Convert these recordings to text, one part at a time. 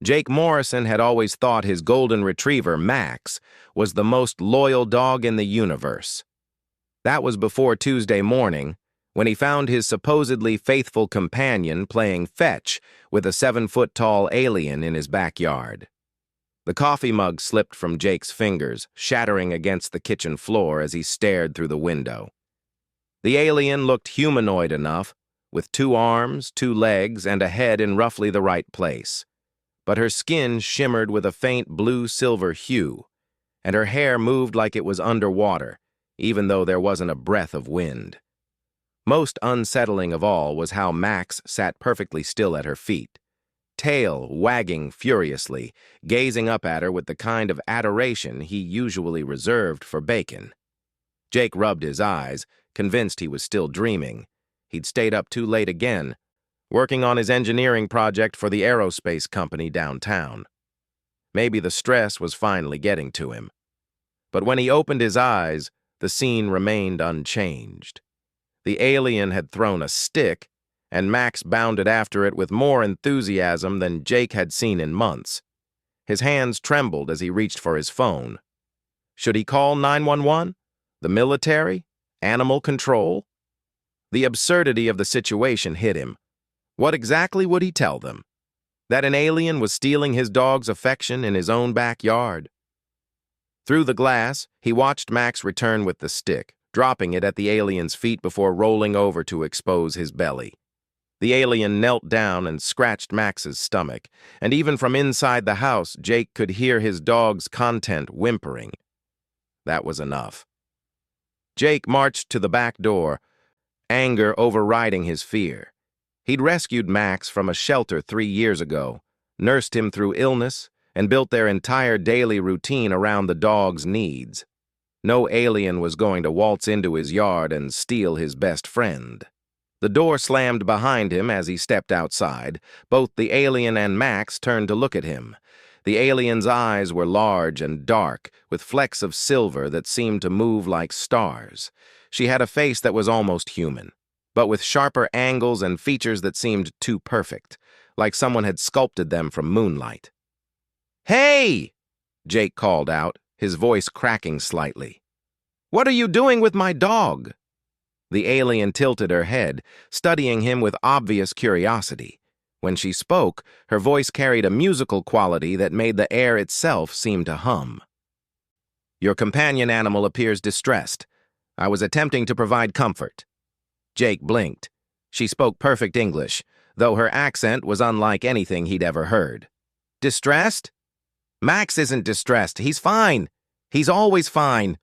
Jake Morrison had always thought his golden retriever, Max, was the most loyal dog in the universe. That was before Tuesday morning, when he found his supposedly faithful companion playing fetch with a 7-foot-tall alien in his backyard. The coffee mug slipped from Jake's fingers, shattering against the kitchen floor as he stared through the window. The alien looked humanoid enough, with 2 arms, 2 legs, and a head in roughly the right place. But her skin shimmered with a faint blue-silver hue, and her hair moved like it was underwater, even though there wasn't a breath of wind. Most unsettling of all was how Max sat perfectly still at her feet, tail wagging furiously, gazing up at her with the kind of adoration he usually reserved for Bacon. Jake rubbed his eyes, convinced he was still dreaming. He'd stayed up too late again, working on his engineering project for the aerospace company downtown. Maybe the stress was finally getting to him. But when he opened his eyes, the scene remained unchanged. The alien had thrown a stick, and Max bounded after it with more enthusiasm than Jake had seen in months. His hands trembled as he reached for his phone. Should he call 911? The military? Animal control? The absurdity of the situation hit him. What exactly would he tell them? That an alien was stealing his dog's affection in his own backyard? Through the glass, he watched Max return with the stick, dropping it at the alien's feet before rolling over to expose his belly. The alien knelt down and scratched Max's stomach, and even from inside the house, Jake could hear his dog's content whimpering. That was enough. Jake marched to the back door, anger overriding his fear. He'd rescued Max from a shelter 3 years ago, nursed him through illness, and built their entire daily routine around the dog's needs. No alien was going to waltz into his yard and steal his best friend. The door slammed behind him as he stepped outside. Both the alien and Max turned to look at him. The alien's eyes were large and dark, with flecks of silver that seemed to move like stars. She had a face that was almost human, but with sharper angles and features that seemed too perfect, like someone had sculpted them from moonlight. "Hey!" Jake called out, his voice cracking slightly. "What are you doing with my dog?" The alien tilted her head, studying him with obvious curiosity. When she spoke, her voice carried a musical quality that made the air itself seem to hum. "Your companion animal appears distressed. I was attempting to provide comfort." Jake blinked. She spoke perfect English, though her accent was unlike anything he'd ever heard. "Distressed? Max isn't distressed. He's fine. He's always fine."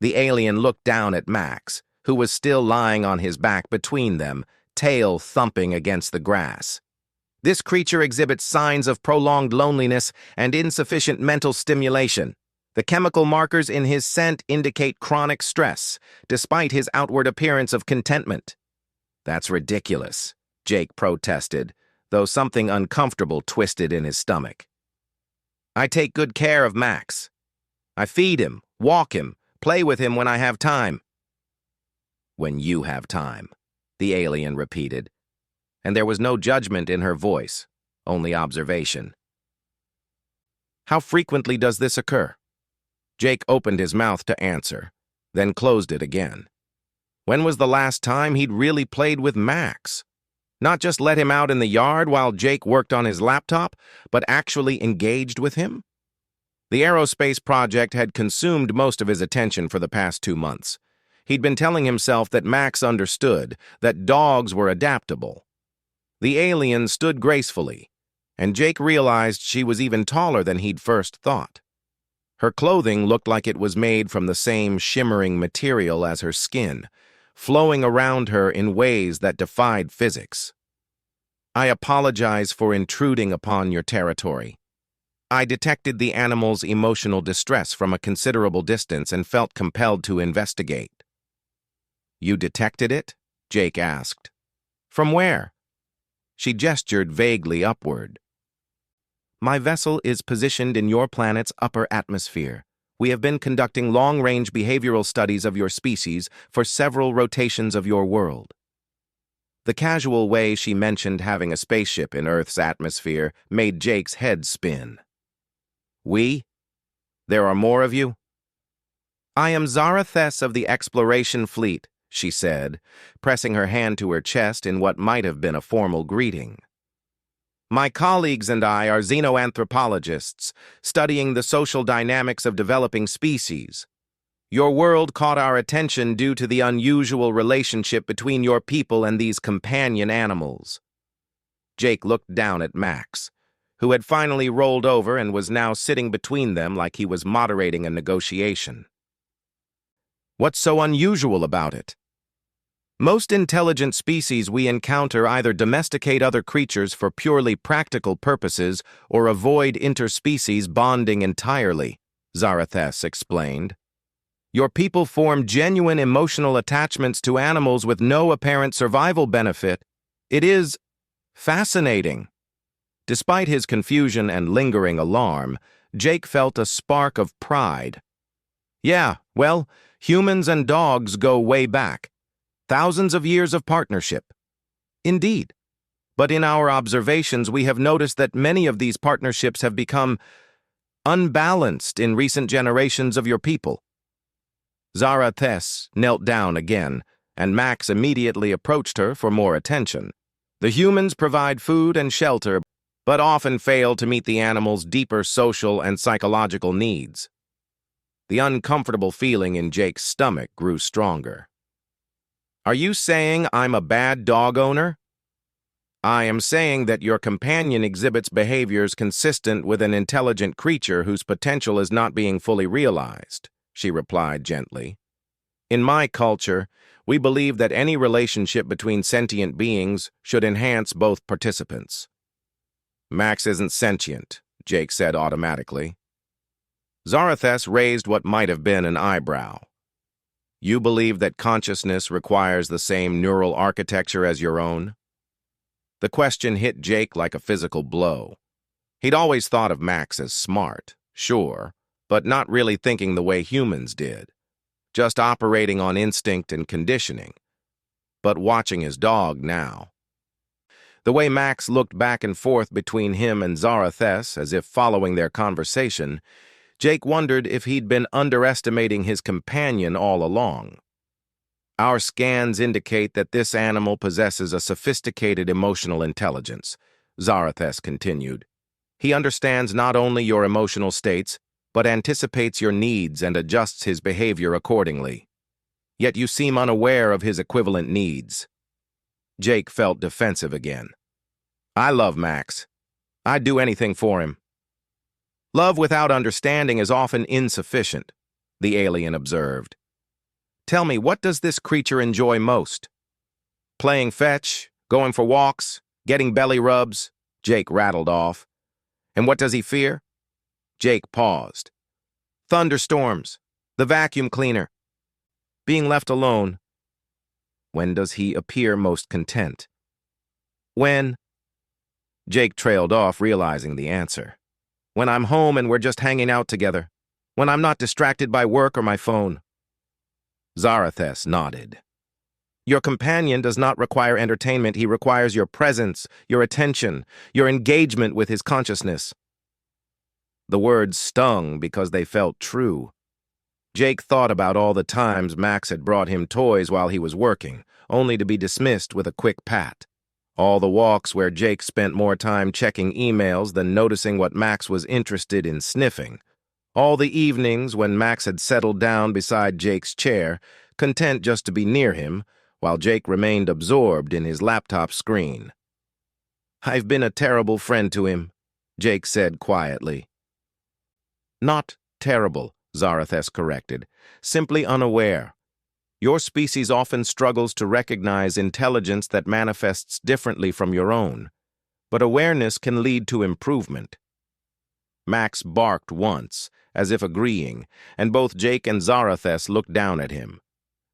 The alien looked down at Max, who was still lying on his back between them, tail thumping against the grass. "This creature exhibits signs of prolonged loneliness and insufficient mental stimulation. The chemical markers in his scent indicate chronic stress, despite his outward appearance of contentment." "That's ridiculous," Jake protested, though something uncomfortable twisted in his stomach. "I take good care of Max. I feed him, walk him, play with him when I have time." "When you have time," the alien repeated, and there was no judgment in her voice, only observation. "How frequently does this occur?" Jake opened his mouth to answer, then closed it again. When was the last time he'd really played with Max? Not just let him out in the yard while Jake worked on his laptop, but actually engaged with him? The aerospace project had consumed most of his attention for the past 2 months. He'd been telling himself that Max understood, that dogs were adaptable. The alien stood gracefully, and Jake realized she was even taller than he'd first thought. Her clothing looked like it was made from the same shimmering material as her skin, flowing around her in ways that defied physics. "I apologize for intruding upon your territory. I detected the animal's emotional distress from a considerable distance and felt compelled to investigate." "You detected it?" Jake asked. "From where?" She gestured vaguely upward. "My vessel is positioned in your planet's upper atmosphere. We have been conducting long-range behavioral studies of your species for several rotations of your world." The casual way she mentioned having a spaceship in Earth's atmosphere made Jake's head spin. We? There are more of you? I am Zarathess of the Exploration Fleet, she said, pressing her hand to her chest in what might have been a formal greeting. My colleagues and I are xenoanthropologists, studying the social dynamics of developing species. Your world caught our attention due to the unusual relationship between your people and these companion animals. Jake looked down at Max, who had finally rolled over and was now sitting between them like he was moderating a negotiation. What's so unusual about it? Most intelligent species we encounter either domesticate other creatures for purely practical purposes or avoid interspecies bonding entirely, Zarathess explained. Your people form genuine emotional attachments to animals with no apparent survival benefit. It is fascinating. Despite his confusion and lingering alarm, Jake felt a spark of pride. Yeah, well, humans and dogs go way back. Thousands of years of partnership. Indeed. But in our observations, we have noticed that many of these partnerships have become unbalanced in recent generations of your people. Zarathess knelt down again, and Max immediately approached her for more attention. The humans provide food and shelter, but often fail to meet the animals' deeper social and psychological needs. The uncomfortable feeling in Jake's stomach grew stronger. Are you saying I'm a bad dog owner? I am saying that your companion exhibits behaviors consistent with an intelligent creature whose potential is not being fully realized, she replied gently. In my culture, we believe that any relationship between sentient beings should enhance both participants. Max isn't sentient, Jake said automatically. Zarathess raised what might have been an eyebrow. You believe that consciousness requires the same neural architecture as your own? The question hit Jake like a physical blow. He'd always thought of Max as smart, sure, but not really thinking the way humans did, just operating on instinct and conditioning. But watching his dog now. The way Max looked back and forth between him and Zarathess as if following their conversation, Jake wondered if he'd been underestimating his companion all along. Our scans indicate that this animal possesses a sophisticated emotional intelligence, Zarathess continued. He understands not only your emotional states, but anticipates your needs and adjusts his behavior accordingly. Yet you seem unaware of his equivalent needs. Jake felt defensive again. I love Max. I'd do anything for him. Love without understanding is often insufficient, the alien observed. Tell me, what does this creature enjoy most? Playing fetch, going for walks, getting belly rubs, Jake rattled off. And what does he fear? Jake paused. Thunderstorms, the vacuum cleaner, being left alone. When does he appear most content? When? Jake trailed off, realizing the answer. When I'm home and we're just hanging out together. When I'm not distracted by work or my phone. Zarathess nodded. Your companion does not require entertainment. He requires your presence, your attention, your engagement with his consciousness. The words stung because they felt true. Jake thought about all the times Max had brought him toys while he was working, only to be dismissed with a quick pat. All the walks where Jake spent more time checking emails than noticing what Max was interested in sniffing. All the evenings when Max had settled down beside Jake's chair, content just to be near him, while Jake remained absorbed in his laptop screen. I've been a terrible friend to him, Jake said quietly. Not terrible, Zarathess corrected, simply unaware. Your species often struggles to recognize intelligence that manifests differently from your own, but awareness can lead to improvement. Max barked once, as if agreeing, and both Jake and Zarathess looked down at him.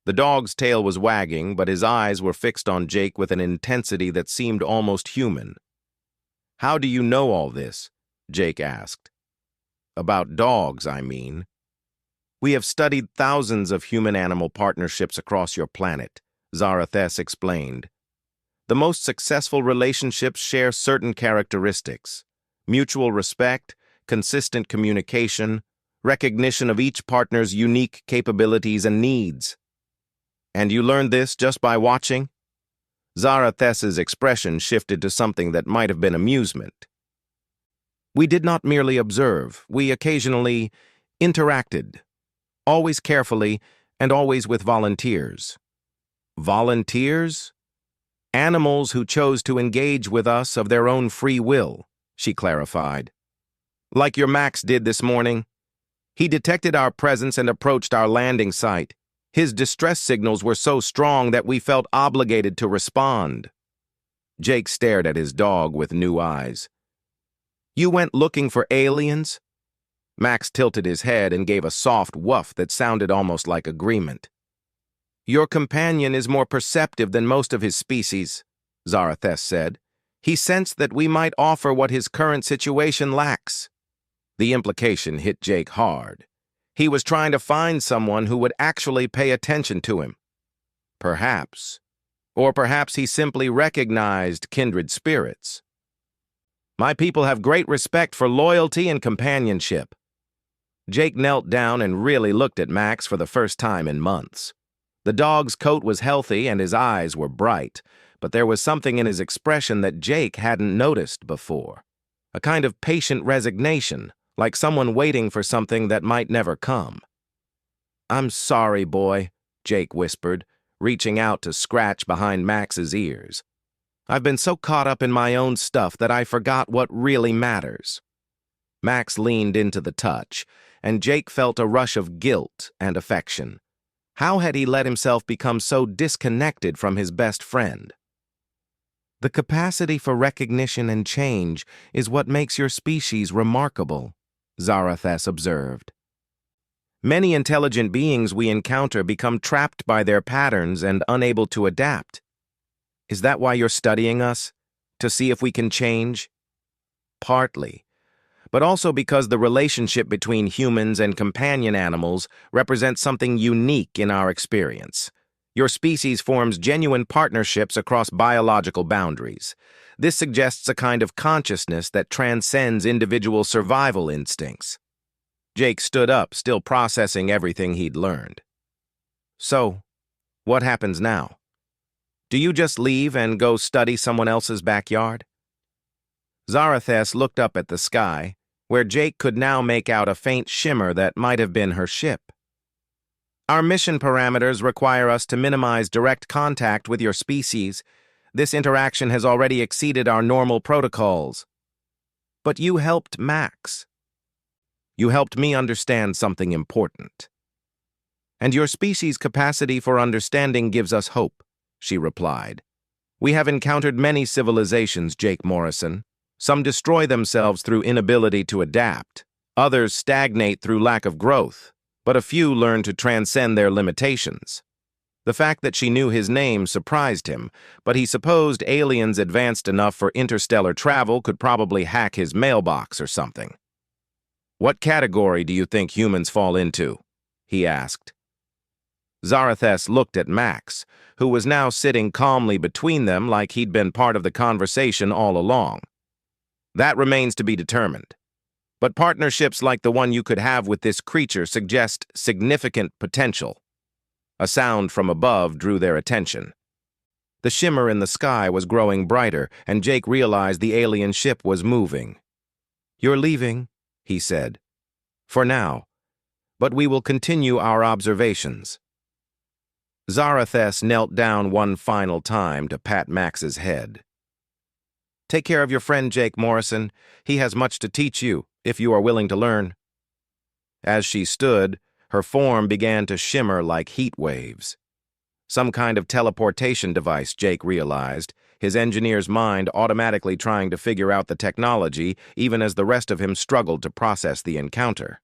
The dog's tail was wagging, but his eyes were fixed on Jake with an intensity that seemed almost human. How do you know all this? Jake asked. About dogs, I mean. We have studied thousands of human-animal partnerships across your planet, Zarathess explained. The most successful relationships share certain characteristics: mutual respect, consistent communication, recognition of each partner's unique capabilities and needs. And you learned this just by watching? Zarathus's expression shifted to something that might have been amusement. We did not merely observe, we occasionally interacted, always carefully and always with volunteers. Volunteers? Animals who chose to engage with us of their own free will, she clarified. Like your Max did this morning. He detected our presence and approached our landing site. His distress signals were so strong that we felt obligated to respond. Jake stared at his dog with new eyes. You went looking for aliens? Max tilted his head and gave a soft woof that sounded almost like agreement. Your companion is more perceptive than most of his species, Zarathus said. He sensed that we might offer what his current situation lacks. The implication hit Jake hard. He was trying to find someone who would actually pay attention to him. Perhaps. Or perhaps he simply recognized kindred spirits. My people have great respect for loyalty and companionship. Jake knelt down and really looked at Max for the first time in months. The dog's coat was healthy and his eyes were bright, but there was something in his expression that Jake hadn't noticed before. A kind of patient resignation, like someone waiting for something that might never come. I'm sorry, boy, Jake whispered, reaching out to scratch behind Max's ears. I've been so caught up in my own stuff that I forgot what really matters. Max leaned into the touch, and Jake felt a rush of guilt and affection. How had he let himself become so disconnected from his best friend? The capacity for recognition and change is what makes your species remarkable, Zarathus observed. Many intelligent beings we encounter become trapped by their patterns and unable to adapt. Is that why you're studying us? To see if we can change? Partly, but also because the relationship between humans and companion animals represents something unique in our experience. Your species forms genuine partnerships across biological boundaries. This suggests a kind of consciousness that transcends individual survival instincts. Jake stood up, still processing everything he'd learned. So, what happens now? Do you just leave and go study someone else's backyard? Zarathus looked up at the sky, where Jake could now make out a faint shimmer that might have been her ship. Our mission parameters require us to minimize direct contact with your species. This interaction has already exceeded our normal protocols. But you helped Max. You helped me understand something important. And your species' capacity for understanding gives us hope, she replied. We have encountered many civilizations, Jake Morrison. Some destroy themselves through inability to adapt. Others stagnate through lack of growth. But a few learn to transcend their limitations. The fact that she knew his name surprised him, but he supposed aliens advanced enough for interstellar travel could probably hack his mailbox or something. What category do you think humans fall into? He asked. Zarathus looked at Max, who was now sitting calmly between them like he'd been part of the conversation all along. That remains to be determined. But partnerships like the one you could have with this creature suggest significant potential. A sound from above drew their attention. The shimmer in the sky was growing brighter, and Jake realized the alien ship was moving. You're leaving, he said. For now. But we will continue our observations. Zarathus knelt down one final time to pat Max's head. Take care of your friend, Jake Morrison. He has much to teach you, if you are willing to learn. As she stood, her form began to shimmer like heat waves. Some kind of teleportation device, Jake realized, his engineer's mind automatically trying to figure out the technology, even as the rest of him struggled to process the encounter.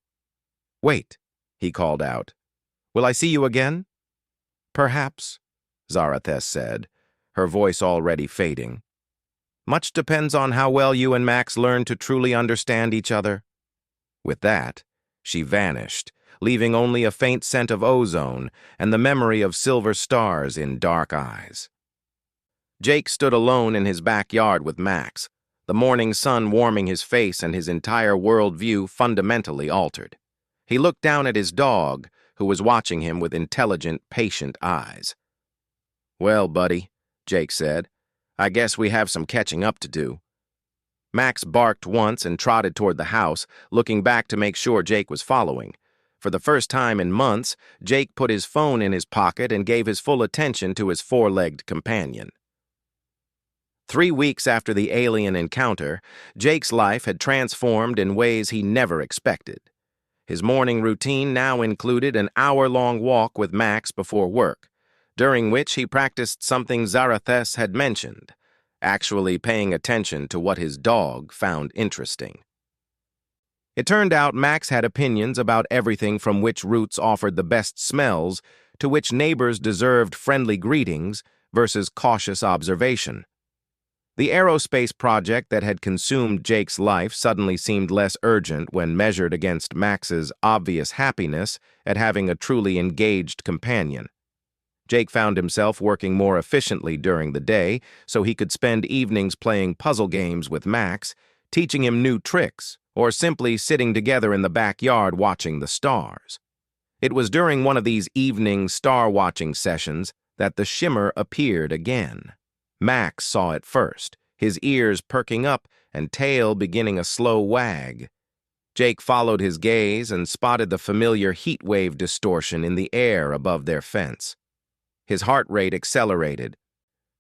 Wait, he called out. Will I see you again? Perhaps, Zarathus said, her voice already fading. Much depends on how well you and Max learn to truly understand each other. With that, she vanished, leaving only a faint scent of ozone and the memory of silver stars in dark eyes. Jake stood alone in his backyard with Max, the morning sun warming his face and his entire worldview fundamentally altered. He looked down at his dog, who was watching him with intelligent, patient eyes. "Well, buddy," Jake said, "I guess we have some catching up to do." Max barked once and trotted toward the house, looking back to make sure Jake was following. For the first time in months, Jake put his phone in his pocket and gave his full attention to his four-legged companion. 3 weeks after the alien encounter, Jake's life had transformed in ways he never expected. His morning routine now included an hour-long walk with Max before work, during which he practiced something Zarathus had mentioned, actually paying attention to what his dog found interesting. It turned out Max had opinions about everything from which routes offered the best smells to which neighbors deserved friendly greetings versus cautious observation. The aerospace project that had consumed Jake's life suddenly seemed less urgent when measured against Max's obvious happiness at having a truly engaged companion. Jake found himself working more efficiently during the day so he could spend evenings playing puzzle games with Max, teaching him new tricks, or simply sitting together in the backyard watching the stars. It was during one of these evening star-watching sessions that the shimmer appeared again. Max saw it first, his ears perking up and tail beginning a slow wag. Jake followed his gaze and spotted the familiar heat wave distortion in the air above their fence. His heart rate accelerated,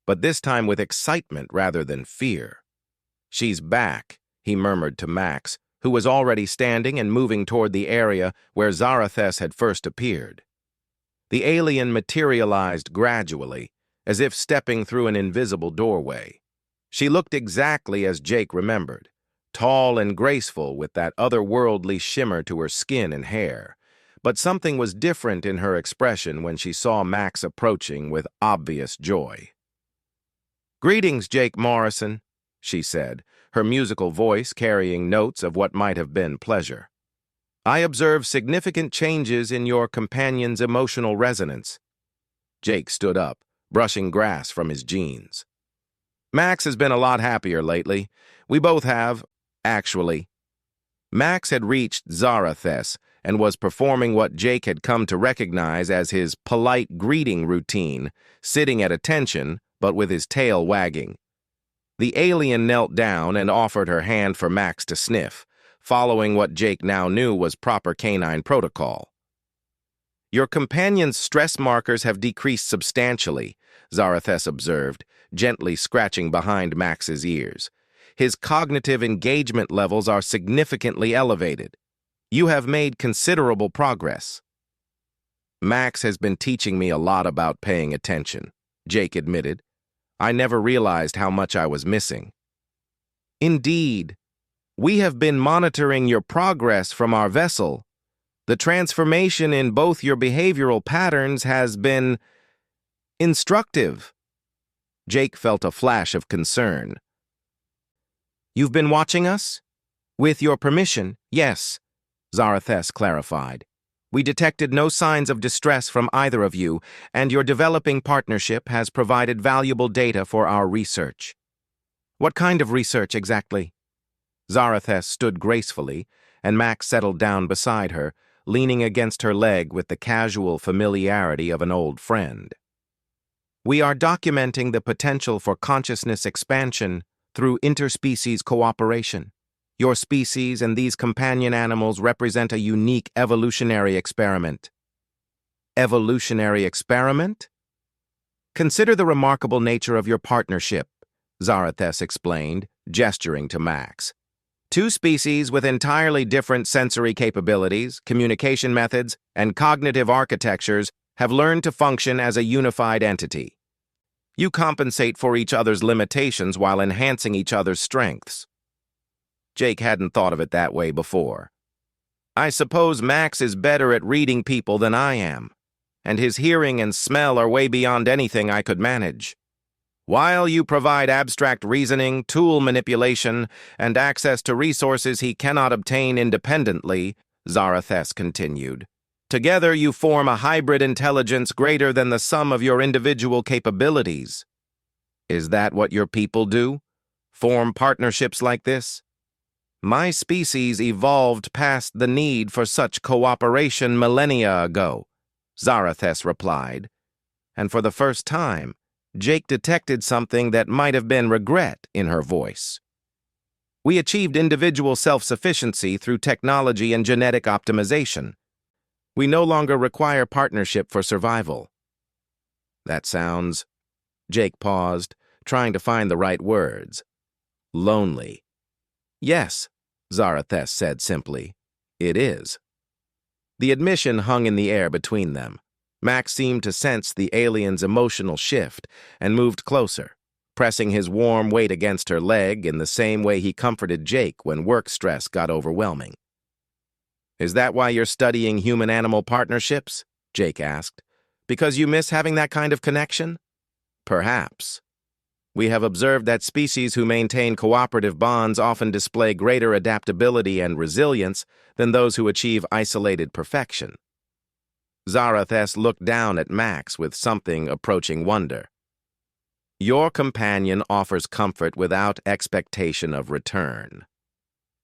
but this time with excitement rather than fear. "She's back," he murmured to Max, who was already standing and moving toward the area where Zarathus had first appeared. The alien materialized gradually, as if stepping through an invisible doorway. She looked exactly as Jake remembered, tall and graceful with that otherworldly shimmer to her skin and hair. But something was different in her expression when she saw Max approaching with obvious joy. "Greetings, Jake Morrison," she said, her musical voice carrying notes of what might have been pleasure. "I observe significant changes in your companion's emotional resonance." Jake stood up, brushing grass from his jeans. "Max has been a lot happier lately. We both have, actually." Max had reached Zarathus and was performing what Jake had come to recognize as his polite greeting routine, sitting at attention, but with his tail wagging. The alien knelt down and offered her hand for Max to sniff, following what Jake now knew was proper canine protocol. "Your companion's stress markers have decreased substantially," Zarathus observed, gently scratching behind Max's ears. "His cognitive engagement levels are significantly elevated. You have made considerable progress." "Max has been teaching me a lot about paying attention," Jake admitted. "I never realized how much I was missing." "Indeed. We have been monitoring your progress from our vessel. The transformation in both your behavioral patterns has been instructive." Jake felt a flash of concern. "You've been watching us?" "With your permission, yes," Zarathus clarified. "We detected no signs of distress from either of you, and your developing partnership has provided valuable data for our research." "What kind of research exactly?" Zarathus stood gracefully, and Max settled down beside her, leaning against her leg with the casual familiarity of an old friend. "We are documenting the potential for consciousness expansion through interspecies cooperation. Your species and these companion animals represent a unique evolutionary experiment." "Evolutionary experiment?" "Consider the remarkable nature of your partnership," Zarathus explained, gesturing to Max. "Two species with entirely different sensory capabilities, communication methods, and cognitive architectures have learned to function as a unified entity. You compensate for each other's limitations while enhancing each other's strengths." Jake hadn't thought of it that way before. "I suppose Max is better at reading people than I am, and his hearing and smell are way beyond anything I could manage. While you provide abstract reasoning, tool manipulation, and access to resources he cannot obtain independently," Zarathus continued, "together you form a hybrid intelligence greater than the sum of your individual capabilities." Is that what your people do? Form partnerships like this? My species evolved past the need for such cooperation millennia ago, Zarathes replied, and for the first time, Jake detected something that might have been regret in her voice. We achieved individual self-sufficiency through technology and genetic optimization. We no longer require partnership for survival. That sounds... Jake paused, trying to find the right words. Lonely. Yes, Zarathes said simply. It is. The admission hung in the air between them. Max seemed to sense the alien's emotional shift and moved closer, pressing his warm weight against her leg in the same way he comforted Jake when work stress got overwhelming. Is that why you're studying human-animal partnerships? Jake asked. Because you miss having that kind of connection? Perhaps. We have observed that species who maintain cooperative bonds often display greater adaptability and resilience than those who achieve isolated perfection. Zarathes looked down at Max with something approaching wonder. Your companion offers comfort without expectation of return.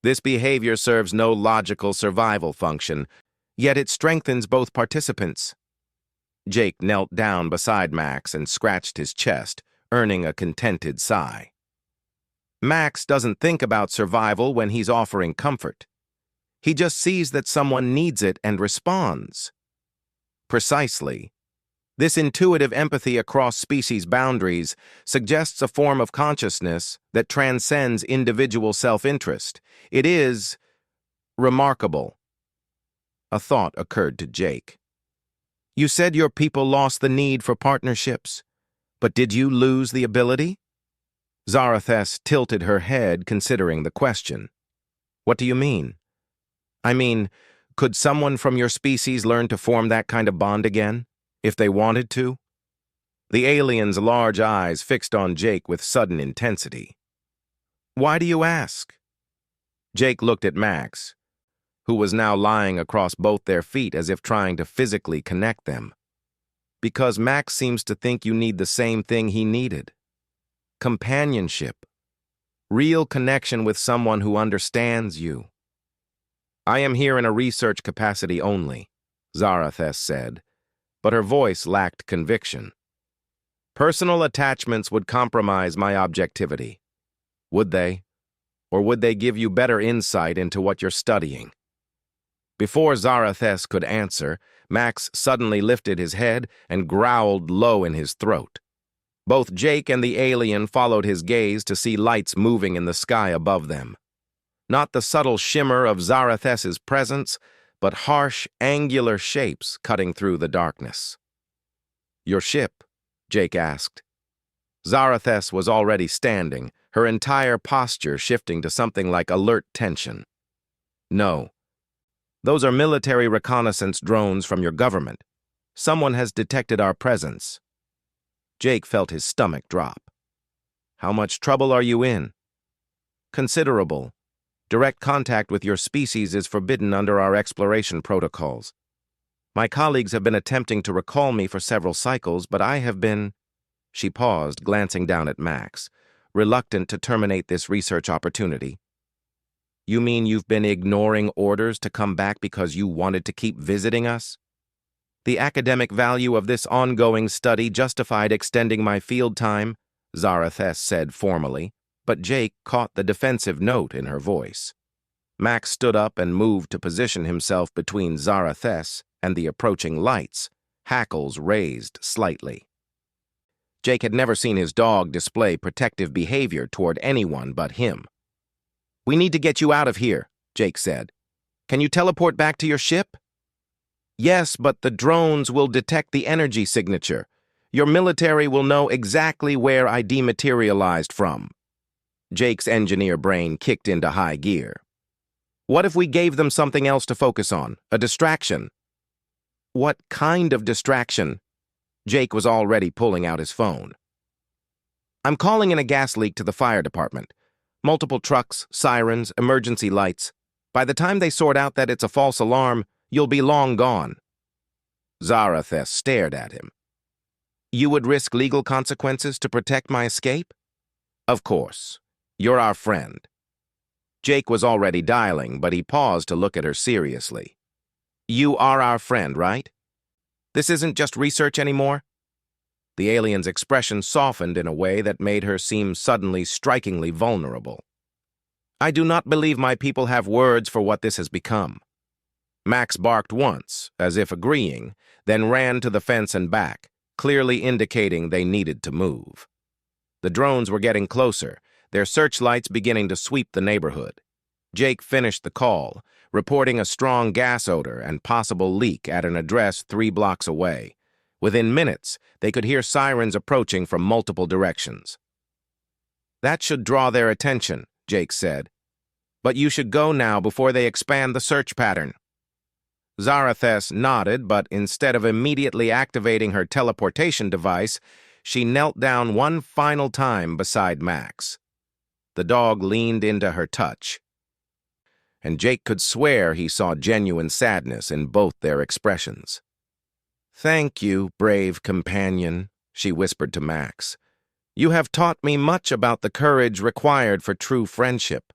This behavior serves no logical survival function, yet it strengthens both participants. Jake knelt down beside Max and scratched his chest, earning a contented sigh. Max doesn't think about survival when he's offering comfort. He just sees that someone needs it and responds. Precisely. This intuitive empathy across species boundaries suggests a form of consciousness that transcends individual self-interest. It is remarkable. A thought occurred to Jake. You said your people lost the need for partnerships, but did you lose the ability? Zarathes tilted her head, considering the question. What do you mean? I mean, could someone from your species learn to form that kind of bond again, if they wanted to? The alien's large eyes fixed on Jake with sudden intensity. Why do you ask? Jake looked at Max, who was now lying across both their feet as if trying to physically connect them. Because Max seems to think you need the same thing he needed. Companionship. Real connection with someone who understands you. I am here in a research capacity only, Zarathes said, but her voice lacked conviction. Personal attachments would compromise my objectivity. Would they? Or would they give you better insight into what you're studying? Before Zarathes could answer, Max suddenly lifted his head and growled low in his throat. Both Jake and the alien followed his gaze to see lights moving in the sky above them. Not the subtle shimmer of Zarathes's presence, but harsh, angular shapes cutting through the darkness. Your ship? Jake asked. Zarathes was already standing, her entire posture shifting to something like alert tension. No. Those are military reconnaissance drones from your government. Someone has detected our presence. Jake felt his stomach drop. How much trouble are you in? Considerable. Direct contact with your species is forbidden under our exploration protocols. My colleagues have been attempting to recall me for several cycles, but I have been... She paused, glancing down at Max, reluctant to terminate this research opportunity. You mean you've been ignoring orders to come back because you wanted to keep visiting us? The academic value of this ongoing study justified extending my field time, Zarathes said formally, but Jake caught the defensive note in her voice. Max stood up and moved to position himself between Zarathes and the approaching lights, hackles raised slightly. Jake had never seen his dog display protective behavior toward anyone but him. We need to get you out of here, Jake said. Can you teleport back to your ship? Yes, but the drones will detect the energy signature. Your military will know exactly where I dematerialized from. Jake's engineer brain kicked into high gear. What if we gave them something else to focus on? A distraction? What kind of distraction? Jake was already pulling out his phone. I'm calling in a gas leak to the fire department. Multiple trucks, sirens, emergency lights. By the time they sort out that it's a false alarm, you'll be long gone. Zarathes stared at him. You would risk legal consequences to protect my escape? Of course. You're our friend. Jake was already dialing, but he paused to look at her seriously. You are our friend, right? This isn't just research anymore? The alien's expression softened in a way that made her seem suddenly strikingly vulnerable. I do not believe my people have words for what this has become. Max barked once, as if agreeing, then ran to the fence and back, clearly indicating they needed to move. The drones were getting closer, their searchlights beginning to sweep the neighborhood. Jake finished the call, reporting a strong gas odor and possible leak at an address 3 blocks away. Within minutes, they could hear sirens approaching from multiple directions. That should draw their attention, Jake said. But you should go now before they expand the search pattern. Zarathes nodded, but instead of immediately activating her teleportation device, she knelt down one final time beside Max. The dog leaned into her touch, and Jake could swear he saw genuine sadness in both their expressions. Thank you, brave companion, she whispered to Max. You have taught me much about the courage required for true friendship.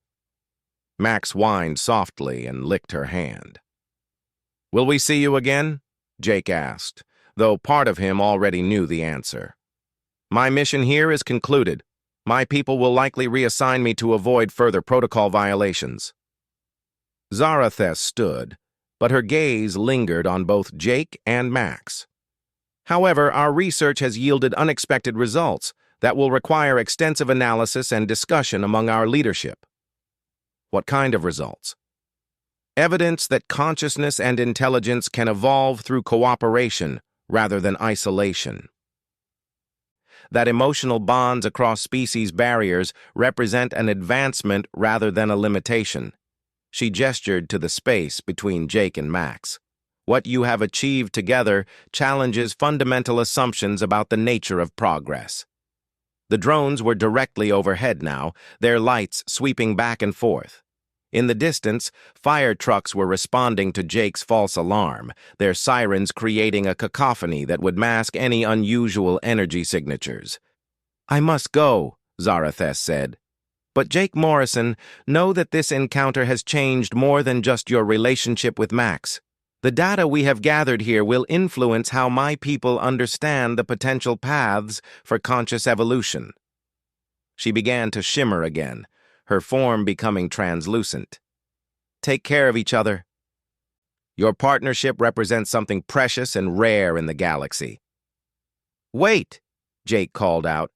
Max whined softly and licked her hand. Will we see you again? Jake asked, though part of him already knew the answer. My mission here is concluded. My people will likely reassign me to avoid further protocol violations. Zarathes stood, but her gaze lingered on both Jake and Max. However, our research has yielded unexpected results that will require extensive analysis and discussion among our leadership. What kind of results? Evidence that consciousness and intelligence can evolve through cooperation rather than isolation. That emotional bonds across species barriers represent an advancement rather than a limitation. She gestured to the space between Jake and Max. What you have achieved together challenges fundamental assumptions about the nature of progress. The drones were directly overhead now, their lights sweeping back and forth. In the distance, fire trucks were responding to Jake's false alarm, their sirens creating a cacophony that would mask any unusual energy signatures. I must go, Zarathes said. But Jake Morrison, know that this encounter has changed more than just your relationship with Max. The data we have gathered here will influence how my people understand the potential paths for conscious evolution. She began to shimmer again, her form becoming translucent. Take care of each other. Your partnership represents something precious and rare in the galaxy. Wait, Jake called out.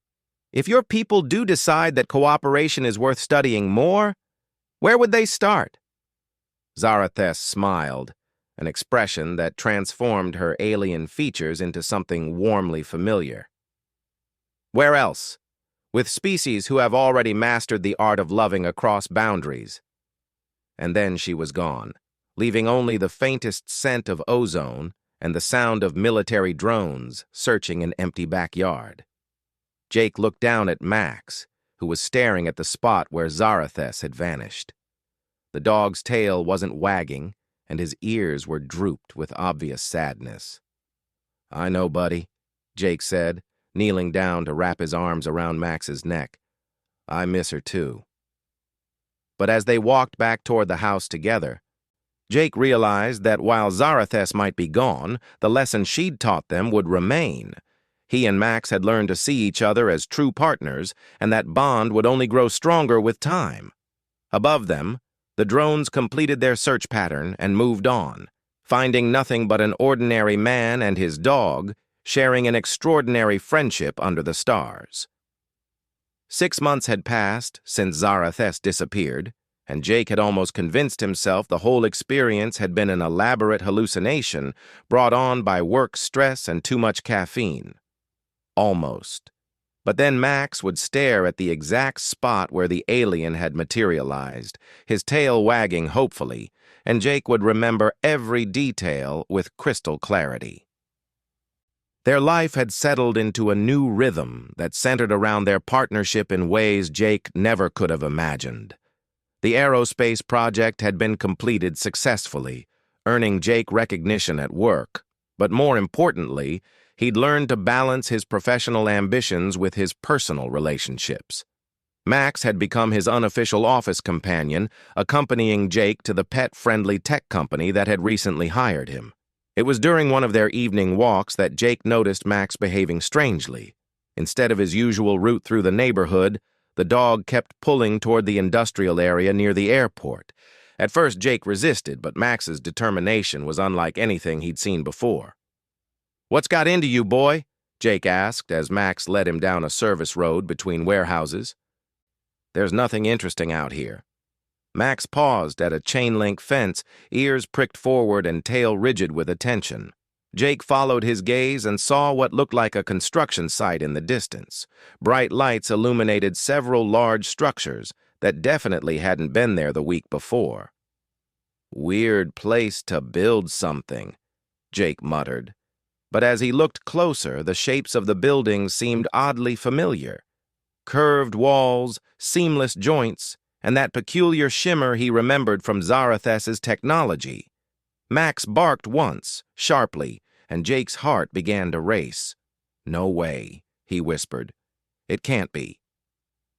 If your people do decide that cooperation is worth studying more, where would they start? Zarathes smiled, an expression that transformed her alien features into something warmly familiar. Where else? With species who have already mastered the art of loving across boundaries. And then she was gone, leaving only the faintest scent of ozone and the sound of military drones searching an empty backyard. Jake looked down at Max, who was staring at the spot where Zarathes had vanished. The dog's tail wasn't wagging, and his ears were drooped with obvious sadness. I know, buddy, Jake said, kneeling down to wrap his arms around Max's neck. I miss her too. But as they walked back toward the house together, Jake realized that while Zarathes might be gone, the lesson she'd taught them would remain. He and Max had learned to see each other as true partners, and that bond would only grow stronger with time. Above them, the drones completed their search pattern and moved on, finding nothing but an ordinary man and his dog sharing an extraordinary friendship under the stars. 6 months had passed since Zarathes disappeared, and Jake had almost convinced himself the whole experience had been an elaborate hallucination brought on by work stress and too much caffeine. Almost. But then Max would stare at the exact spot where the alien had materialized, his tail wagging hopefully, and Jake would remember every detail with crystal clarity. Their life had settled into a new rhythm that centered around their partnership in ways Jake never could have imagined. The aerospace project had been completed successfully, earning Jake recognition at work, but more importantly, He'd learned to balance his professional ambitions with his personal relationships. Max had become his unofficial office companion, accompanying Jake to the pet-friendly tech company that had recently hired him. It was during one of their evening walks that Jake noticed Max behaving strangely. Instead of his usual route through the neighborhood, the dog kept pulling toward the industrial area near the airport. At first, Jake resisted, but Max's determination was unlike anything he'd seen before. "What's got into you, boy?" Jake asked as Max led him down a service road between warehouses. "There's nothing interesting out here." Max paused at a chain-link fence, ears pricked forward and tail rigid with attention. Jake followed his gaze and saw what looked like a construction site in the distance. Bright lights illuminated several large structures that definitely hadn't been there the week before. "Weird place to build something," Jake muttered. But as he looked closer, the shapes of the buildings seemed oddly familiar. Curved walls, seamless joints, and that peculiar shimmer he remembered from Zarathes's technology. Max barked once, sharply, and Jake's heart began to race. "No way," he whispered. "It can't be."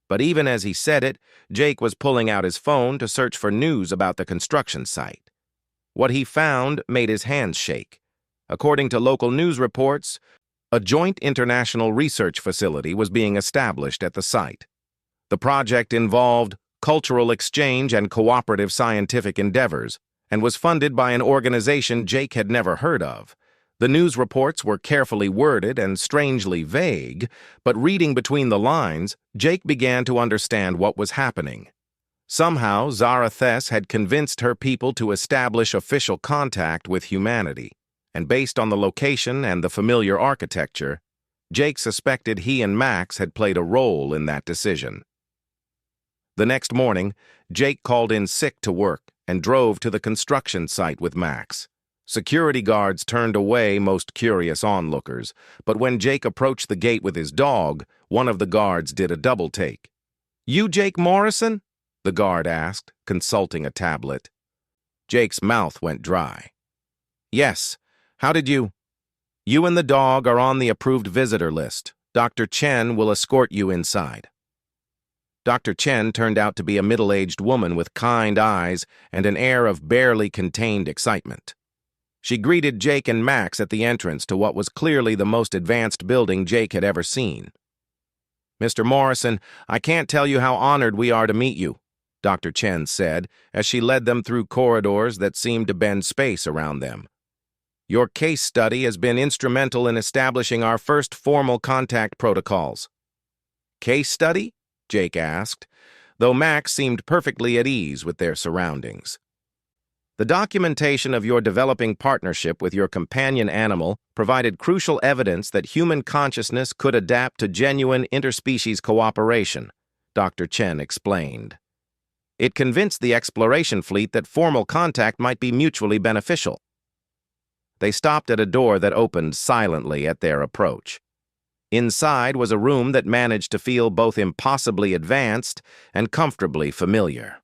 But even as he said it, Jake was pulling out his phone to search for news about the construction site. What he found made his hands shake. According to local news reports, a joint international research facility was being established at the site. The project involved cultural exchange and cooperative scientific endeavors, and was funded by an organization Jake had never heard of. The news reports were carefully worded and strangely vague, but reading between the lines, Jake began to understand what was happening. Somehow, Zarathes had convinced her people to establish official contact with humanity, and based on the location and the familiar architecture, Jake suspected he and Max had played a role in that decision. The next morning, Jake called in sick to work and drove to the construction site with Max. Security guards turned away most curious onlookers, but when Jake approached the gate with his dog, one of the guards did a double-take. "You Jake Morrison?" the guard asked, consulting a tablet. Jake's mouth went dry. "Yes. How did you—" "You and the dog are on the approved visitor list. Dr. Chen will escort you inside." Dr. Chen turned out to be a middle-aged woman with kind eyes and an air of barely contained excitement. She greeted Jake and Max at the entrance to what was clearly the most advanced building Jake had ever seen. "Mr. Morrison, I can't tell you how honored we are to meet you," Dr. Chen said, as she led them through corridors that seemed to bend space around them. "Your case study has been instrumental in establishing our first formal contact protocols." "Case study?" Jake asked, though Max seemed perfectly at ease with their surroundings. "The documentation of your developing partnership with your companion animal provided crucial evidence that human consciousness could adapt to genuine interspecies cooperation," Dr. Chen explained. "It convinced the exploration fleet that formal contact might be mutually beneficial." They stopped at a door that opened silently at their approach. Inside was a room that managed to feel both impossibly advanced and comfortably familiar.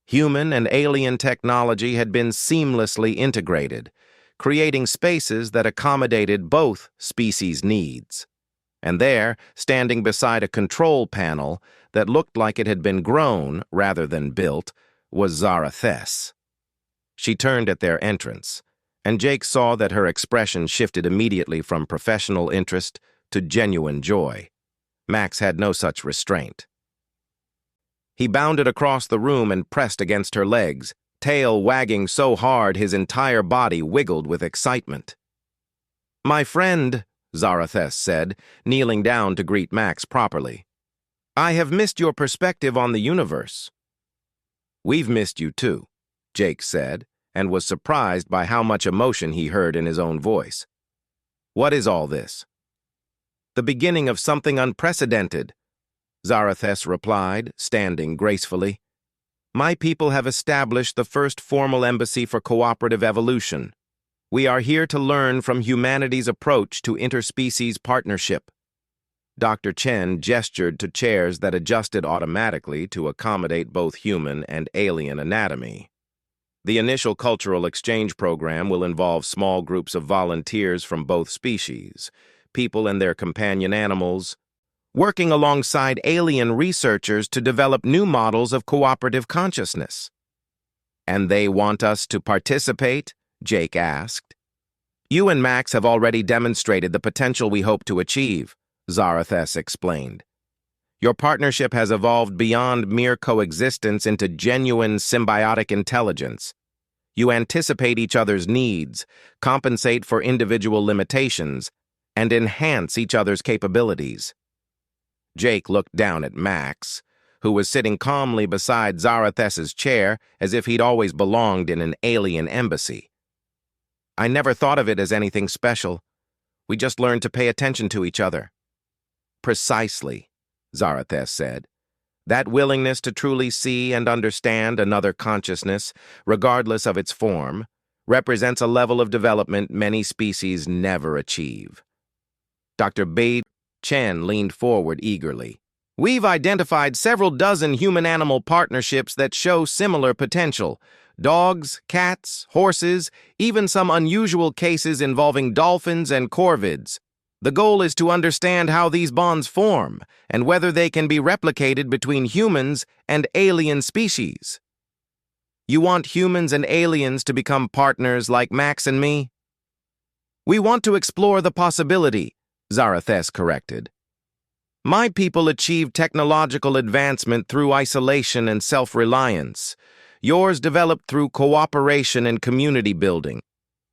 Human and alien technology had been seamlessly integrated, creating spaces that accommodated both species' needs. And there, standing beside a control panel that looked like it had been grown rather than built, was Zarathes. She turned at their entrance, and Jake saw that her expression shifted immediately from professional interest to genuine joy. Max had no such restraint. He bounded across the room and pressed against her legs, tail wagging so hard his entire body wiggled with excitement. "My friend," Zarathes said, kneeling down to greet Max properly, "I have missed your perspective on the universe." "We've missed you too," Jake said, and was surprised by how much emotion he heard in his own voice. "What is all this?" "The beginning of something unprecedented," Zarathes replied, standing gracefully. "My people have established the first formal embassy for cooperative evolution. We are here to learn from humanity's approach to interspecies partnership." Dr. Chen gestured to chairs that adjusted automatically to accommodate both human and alien anatomy. The initial cultural exchange program will involve small groups of volunteers from both species, people and their companion animals, working alongside alien researchers to develop new models of cooperative consciousness. "And they want us to participate?" Jake asked. "You and Max have already demonstrated the potential we hope to achieve," Zarathos explained. "Your partnership has evolved beyond mere coexistence into genuine symbiotic intelligence. You anticipate each other's needs, compensate for individual limitations, and enhance each other's capabilities." Jake looked down at Max, who was sitting calmly beside Zarathos's chair as if he'd always belonged in an alien embassy. "I never thought of it as anything special. We just learned to pay attention to each other." "Precisely," Zarathos said. "That willingness to truly see and understand another consciousness, regardless of its form, represents a level of development many species never achieve." Dr. Bei Chen leaned forward eagerly. "We've identified several dozen human-animal partnerships that show similar potential. Dogs, cats, horses, even some unusual cases involving dolphins and corvids. The goal is to understand how these bonds form and whether they can be replicated between humans and alien species." "You want humans and aliens to become partners like Max and me?" "We want to explore the possibility," Zarathos corrected. "My people achieved technological advancement through isolation and self-reliance. Yours developed through cooperation and community building.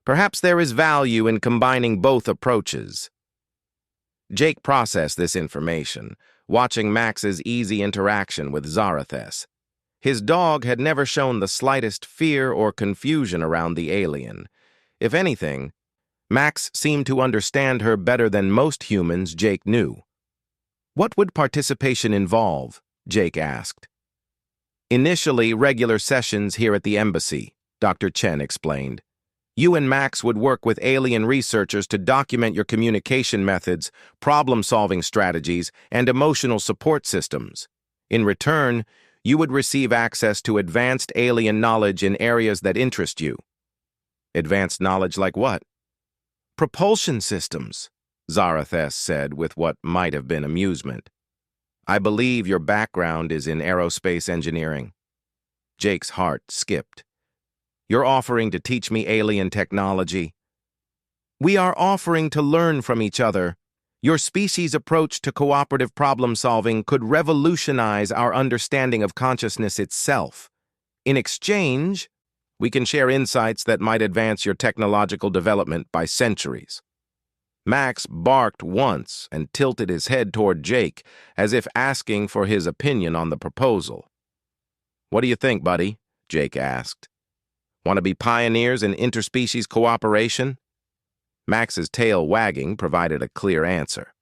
Perhaps there is value in combining both approaches." Jake processed this information, watching Max's easy interaction with Zarathos. His dog had never shown the slightest fear or confusion around the alien. If anything, Max seemed to understand her better than most humans Jake knew. "What would participation involve?" Jake asked. "Initially, regular sessions here at the embassy," Dr. Chen explained. "You and Max would work with alien researchers to document your communication methods, problem-solving strategies, and emotional support systems. In return, you would receive access to advanced alien knowledge in areas that interest you." "Advanced knowledge like what?" "Propulsion systems," Zarathos said with what might have been amusement. "I believe your background is in aerospace engineering." Jake's heart skipped. "You're offering to teach me alien technology?" "We are offering to learn from each other. Your species' approach to cooperative problem-solving could revolutionize our understanding of consciousness itself. In exchange, we can share insights that might advance your technological development by centuries." Max barked once and tilted his head toward Jake, as if asking for his opinion on the proposal. "What do you think, buddy?" Jake asked. "Want to be pioneers in interspecies cooperation?" Max's tail wagging provided a clear answer.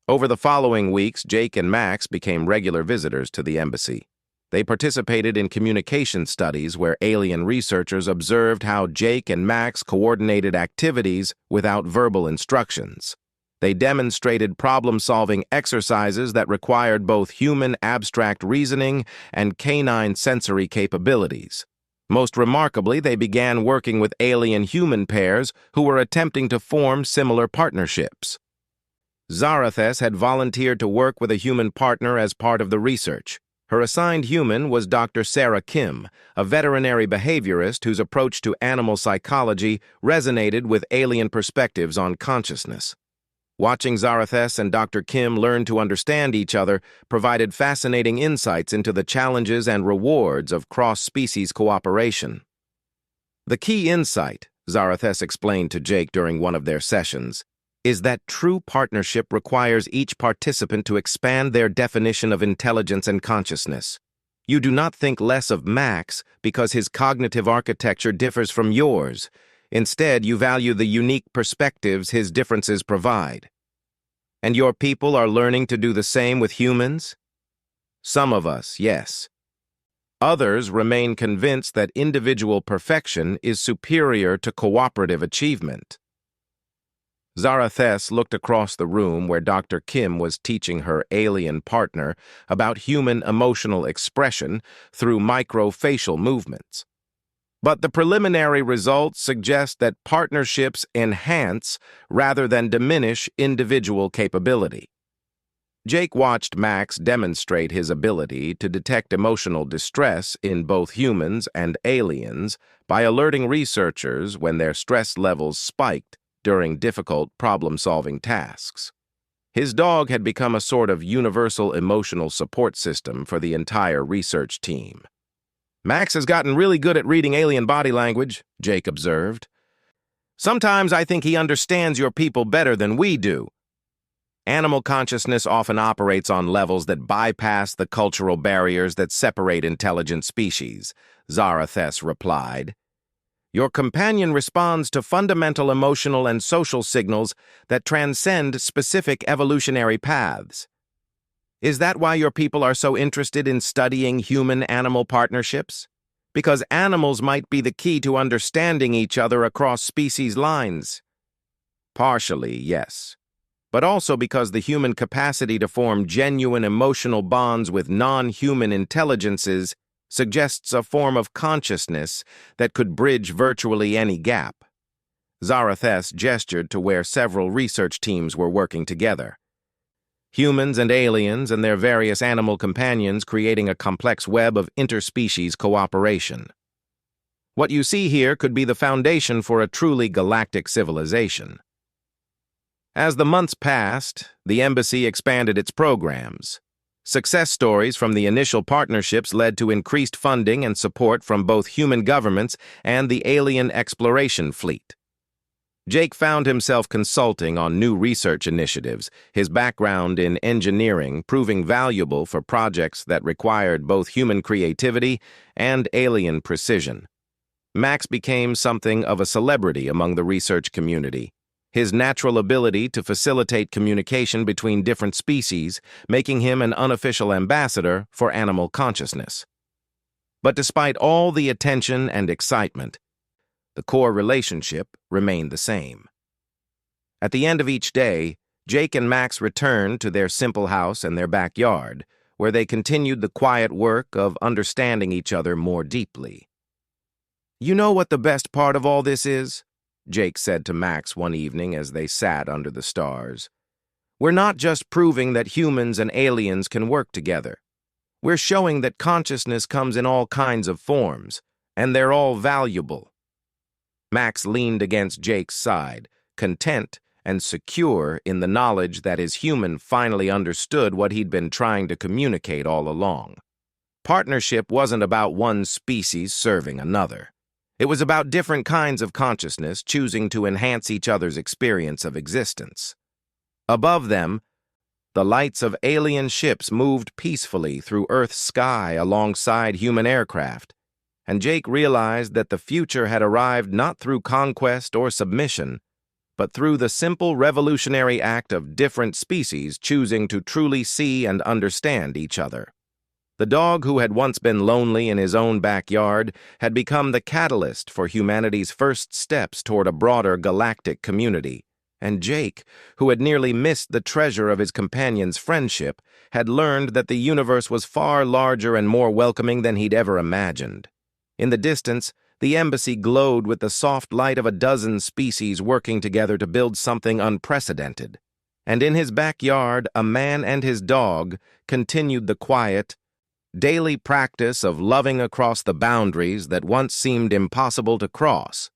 Over the following weeks, Jake and Max became regular visitors to the embassy. They participated in communication studies where alien researchers observed how Jake and Max coordinated activities without verbal instructions. They demonstrated problem-solving exercises that required both human abstract reasoning and canine sensory capabilities. Most remarkably, they began working with alien-human pairs who were attempting to form similar partnerships. Zarathos had volunteered to work with a human partner as part of the research. Her assigned human was Dr. Sarah Kim, a veterinary behaviorist whose approach to animal psychology resonated with alien perspectives on consciousness. Watching Zarathos and Dr. Kim learn to understand each other provided fascinating insights into the challenges and rewards of cross-species cooperation. "The key insight," Zarathos explained to Jake during one of their sessions, "is that true partnership requires each participant to expand their definition of intelligence and consciousness. You do not think less of Max because his cognitive architecture differs from yours. Instead, you value the unique perspectives his differences provide. And your people are learning to do the same with humans?" "Some of us, yes. Others remain convinced that individual perfection is superior to cooperative achievement." Zarathos looked across the room where Dr. Kim was teaching her alien partner about human emotional expression through microfacial movements. But the preliminary results suggest that partnerships enhance rather than diminish individual capability. Jake watched Max demonstrate his ability to detect emotional distress in both humans and aliens by alerting researchers when their stress levels spiked during difficult problem-solving tasks. His dog had become a sort of universal emotional support system for the entire research team. "Max has gotten really good at reading alien body language," Jake observed. "Sometimes I think he understands your people better than we do." Animal consciousness often operates on levels that bypass the cultural barriers that separate intelligent species, Zarathes replied. "Your companion responds to fundamental emotional and social signals that transcend specific evolutionary paths. Is that why your people are so interested in studying human-animal partnerships? Because animals might be the key to understanding each other across species lines." "Partially, yes. But also because the human capacity to form genuine emotional bonds with non-human intelligences suggests a form of consciousness that could bridge virtually any gap." Zarathes gestured to where several research teams were working together. Humans and aliens and their various animal companions creating a complex web of interspecies cooperation. What you see here could be the foundation for a truly galactic civilization. As the months passed, the embassy expanded its programs. Success stories from the initial partnerships led to increased funding and support from both human governments and the alien exploration fleet. Jake found himself consulting on new research initiatives, his background in engineering proving valuable for projects that required both human creativity and alien precision. Max became something of a celebrity among the research community, his natural ability to facilitate communication between different species, making him an unofficial ambassador for animal consciousness. But despite all the attention and excitement, the core relationship remained the same. At the end of each day, Jake and Max returned to their simple house and their backyard, where they continued the quiet work of understanding each other more deeply. "You know what the best part of all this is?" Jake said to Max one evening as they sat under the stars. "We're not just proving that humans and aliens can work together. We're showing that consciousness comes in all kinds of forms, and they're all valuable." Max leaned against Jake's side, content and secure in the knowledge that his human finally understood what he'd been trying to communicate all along. Partnership wasn't about one species serving another. It was about different kinds of consciousness choosing to enhance each other's experience of existence. Above them, the lights of alien ships moved peacefully through Earth's sky alongside human aircraft, and Jake realized that the future had arrived not through conquest or submission, but through the simple revolutionary act of different species choosing to truly see and understand each other. The dog who had once been lonely in his own backyard had become the catalyst for humanity's first steps toward a broader galactic community, and Jake, who had nearly missed the treasure of his companion's friendship, had learned that the universe was far larger and more welcoming than he'd ever imagined. In the distance, the embassy glowed with the soft light of a dozen species working together to build something unprecedented. And in his backyard, a man and his dog continued the quiet, daily practice of loving across the boundaries that once seemed impossible to cross.